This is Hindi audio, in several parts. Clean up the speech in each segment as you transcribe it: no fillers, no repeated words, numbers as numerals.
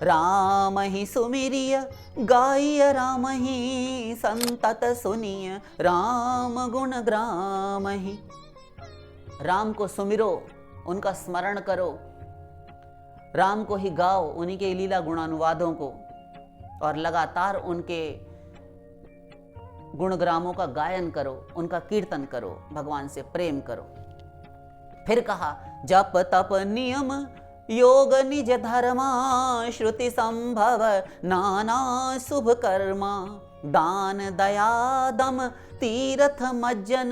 राम ही सुमिरिय गाय राम ही संतत सुनिय राम गुण ग्राम ही। राम को सुमिरो, उनका स्मरण करो, राम को ही गाओ, उन्हीं के लीला गुणानुवादों को, और लगातार उनके गुणग्रामों का गायन करो, उनका कीर्तन करो, भगवान से प्रेम करो। फिर कहा जप तप नियम योग निज धर्मा श्रुति संभव नाना शुभ कर्मा दान दया दम तीर्थ मज्जन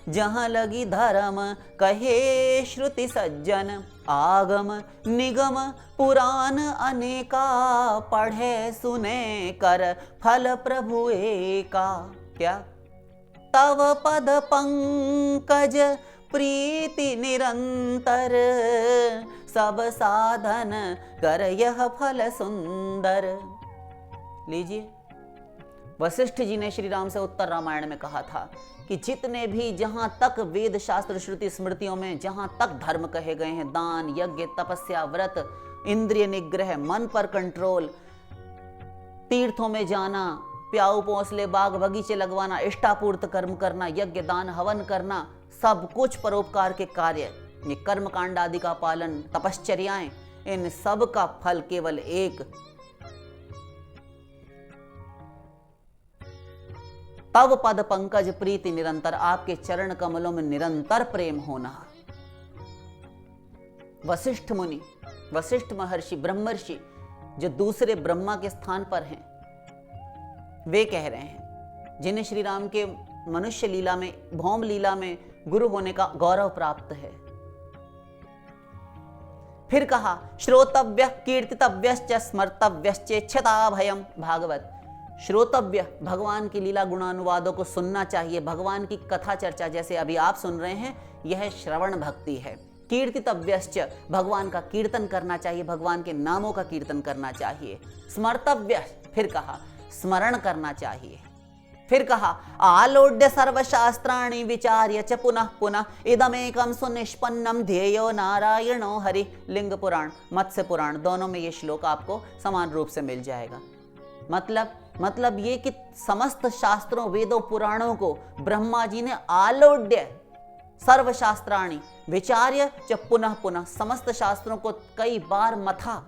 जहाँ लगी धर्म कहे श्रुति सज्जन आगम निगम पुराण अनेका पढ़े सुने कर फल प्रभु एका। क्या? तव पद पंकज प्रीति निरंतर सब साधन कर यह फल सुंदर। लीजिए, वशिष्ठ जी ने श्री राम से उत्तर रामायण में कहा था कि जितने भी जहां तक वेद शास्त्र श्रुति स्मृतियों में जहां तक धर्म कहे गए हैं, दान यज्ञ तपस्या व्रत इंद्रिय निग्रह मन पर कंट्रोल, तीर्थों में जाना, प्याऊ पोंसले बाग बगीचे लगवाना, इष्टापूर्त कर्म करना, यज्ञ दान हवन करना, सब कुछ परोपकार के कार्य, ये कर्म कांड आदि का पालन, तपश्चर्याएं, इन सब का फल केवल एक, तव पद पंकज प्रीति निरंतर, आपके चरण कमलों में निरंतर प्रेम होना। वशिष्ठ मुनि, वशिष्ठ महर्षि, ब्रह्मर्षि, जो दूसरे ब्रह्मा के स्थान पर हैं, वे कह रहे हैं, जिन्हें श्री राम के मनुष्य लीला में, भौम लीला में गुरु होने का गौरव प्राप्त है। फिर कहा श्रोतव्य कीर्तितव्यश्च स्मर्तव्यश्चेच्छता भयम। भागवत, श्रोतव्य, भगवान की लीला गुणानुवादों को सुनना चाहिए, भगवान की कथा चर्चा जैसे अभी आप सुन रहे हैं, यह श्रवण भक्ति है। कीर्तितव्यश्च, भगवान का कीर्तन करना चाहिए, भगवान के नामों का कीर्तन करना चाहिए। स्मर्तव्य, फिर कहा स्मरण करना चाहिए। फिर कहा आलोड्य सर्वशास्त्राणि विचार्य च पुनः पुनः इदमेकं सुनिष्पन्नम ध्येयो नारायणो हरि। लिंग पुराण, मत्स्य पुराण, दोनों में ये श्लोक आपको समान रूप से मिल जाएगा। मतलब ये कि समस्त शास्त्रों वेदों पुराणों को ब्रह्मा जी ने आलोड्य सर्वशास्त्राणि विचार्य च पुनः पुनः, समस्त शास्त्रों को कई बार मथा,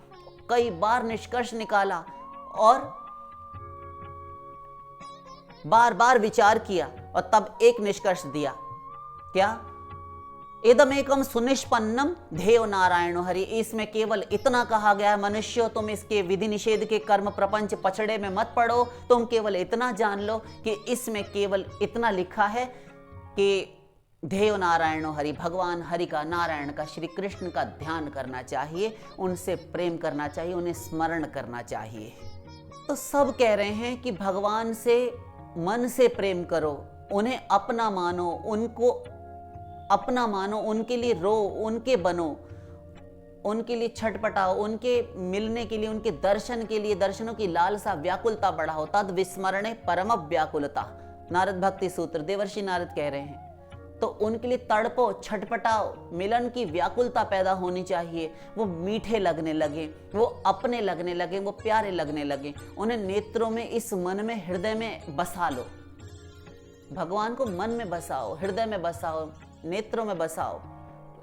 कई बार निष्कर्ष निकाला और बार बार विचार किया और तब एक निष्कर्ष दिया। क्या? इदमेकम सुनिष्पन्नम ध्येयो नारायणो हरि। इसमें केवल इतना कहा गया, मनुष्यों तुम इसके विधि निषेध के कर्म प्रपंच पछड़े में मत पड़ो, तुम केवल इतना जान लो कि इसमें केवल इतना लिखा है कि ध्येयो नारायणो हरि, भगवान हरि का, नारायण का, श्री कृष्ण का ध्यान करना चाहिए, उनसे प्रेम करना चाहिए, उन्हें स्मरण करना चाहिए। तो सब कह रहे हैं कि भगवान से मन से प्रेम करो, उन्हें अपना मानो, उनको अपना मानो, उनके लिए रो, उनके बनो, उनके लिए छटपटाओ, उनके मिलने के लिए, उनके दर्शन के लिए, दर्शनों की लालसा व्याकुलता बढ़ाओ। तद विस्मरणे परम व्याकुलता, नारद भक्ति सूत्र, देवर्षि नारद कह रहे हैं। तो उनके लिए तड़पो, छटपटाओ, मिलन की व्याकुलता पैदा होनी चाहिए, वो मीठे लगने लगे, वो अपने लगने लगे, वो प्यारे लगने लगे, उन्हें नेत्रों में, इस मन में, हृदय में बसा लो। भगवान को मन में बसाओ, हृदय में बसाओ, नेत्रों में बसाओ,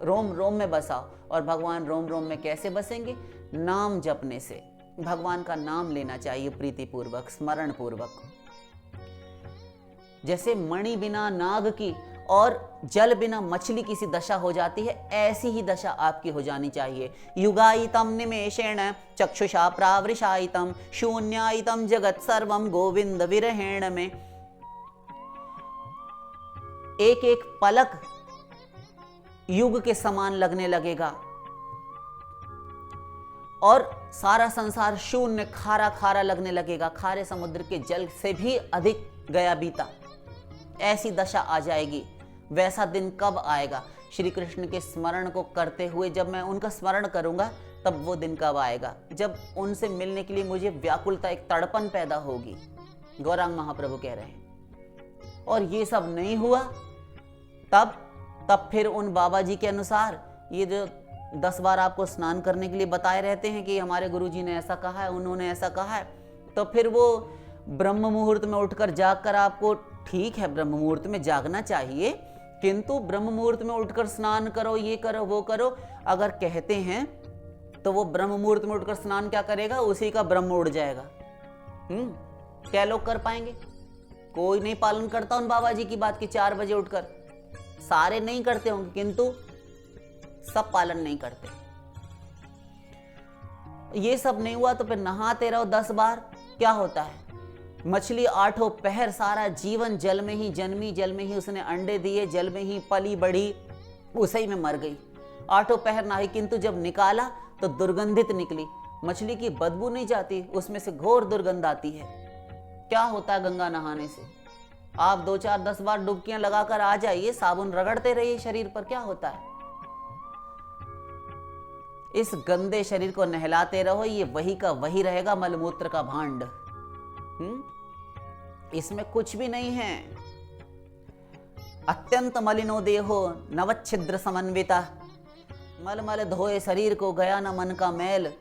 रोम रोम में बसाओ। और भगवान रोम रोम में कैसे बसेंगे? नाम जपने से। भगवान का नाम लेना चाहिए प्रीतिपूर्वक, स्मरण पूर्वक। जैसे मणि बिना नाग की और जल बिना मछली की सी दशा हो जाती है, ऐसी ही दशा आपकी हो जानी चाहिए। युगायितम निमेषेण चक्षुषा प्रावृषायितम शून्यायितम जगत सर्वम गोविंद विरहेण में। एक एक पलक युग के समान लगने लगेगा और सारा संसार शून्य, खारा खारा लगने लगेगा, खारे समुद्र के जल से भी अधिक गया बीता, ऐसी दशा आ जाएगी। वैसा दिन कब आएगा? श्री कृष्ण के स्मरण को करते हुए जब मैं उनका स्मरण करूंगा, तब वो दिन कब आएगा जब उनसे मिलने के लिए मुझे व्याकुलता, एक तड़पन पैदा होगी। गौरांग महाप्रभु कह रहे हैं। और ये सब नहीं हुआ, तब फिर उन बाबा जी के अनुसार ये जो 10 बार आपको स्नान करने के लिए बताए रहते हैं कि हमारे गुरुजी ने ऐसा कहा है, उन्होंने ऐसा कहा है, तो फिर वो ब्रह्म मुहूर्त में उठकर जागकर आपको, ठीक है ब्रह्म मुहूर्त में जागना चाहिए, किंतु ब्रह्म मुहूर्त में उठकर स्नान करो, ये करो वो करो अगर कहते हैं तो वो ब्रह्म मुहूर्त में उठकर स्नान क्या करेगा, उसी का ब्रह्म उड़ जाएगा। क्या लोग कर पाएंगे? कोई नहीं पालन करता उन बाबा जी की बात की 4 बजे उठकर, सारे नहीं करते होंगे किंतु सब पालन नहीं करते। ये सब नहीं हुआ तो फिर नहाते रहो 10 बार, क्या होता है? मछली 8 पहर सारा जीवन जल में ही जन्मी, जल में ही उसने अंडे दिए, जल में ही पली बढ़ी, उसी में मर गई। 8 पहर नहाई किंतु जब निकाला तो दुर्गंधित निकली। मछली की बदबू नहीं जाती, उसमें से घोर दुर्गंध आती है। क्या होता है गंगा नहाने से? आप 2 4 10 बार डुबकियां लगाकर आ जाइए, साबुन रगड़ते रहिए शरीर पर, क्या होता है? इस गंदे शरीर को नहलाते रहो, ये वही का वही रहेगा, मलमूत्र का भांड। इसमें कुछ भी नहीं है। अत्यंत मलिनो देहो नवच्छिद्र समन्विता, मल मल धोए शरीर को गया न मन का मैल,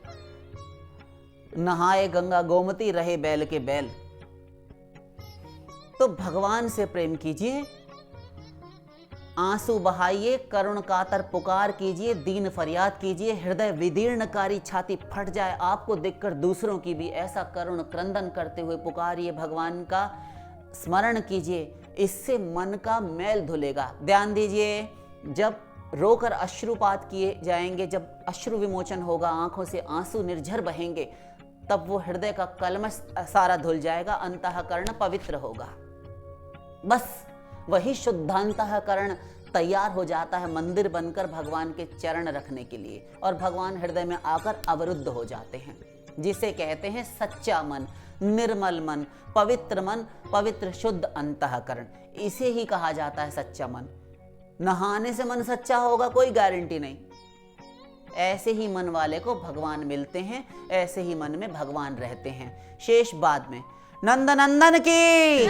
नहाए गंगा गोमती रहे बैल के बैल। तो भगवान से प्रेम कीजिए, आंसू बहाइए, करुण कातर पुकार कीजिए, दीन फरियाद कीजिए, हृदय विदीर्णकारी छाती फट जाए आपको देखकर दूसरों की भी, ऐसा करुण क्रंदन करते हुए पुकारिए, भगवान का स्मरण कीजिए, इससे मन का मैल धुलेगा। ध्यान दीजिए, जब रोकर अश्रुपात किए जाएंगे, जब अश्रु विमोचन होगा, आंखों से आंसू निर्झर बहेंगे, तब वो हृदय का कलमश सारा धुल जाएगा, अंतःकरण पवित्र होगा। बस वही शुद्धांतःकरण तैयार हो जाता है मंदिर बनकर भगवान के चरण रखने के लिए, और भगवान हृदय में आकर अवरुद्ध हो जाते हैं, जिसे कहते हैं सच्चा मन, निर्मल मन, पवित्र शुद्ध अंतःकरण। इसे ही कहा जाता है सच्चा मन। नहाने से मन सच्चा होगा कोई गारंटी नहीं। ऐसे ही मन वाले को भगवान मिलते हैं, ऐसे ही मन में भगवान रहते हैं। शेष बाद में। नंद नंदन की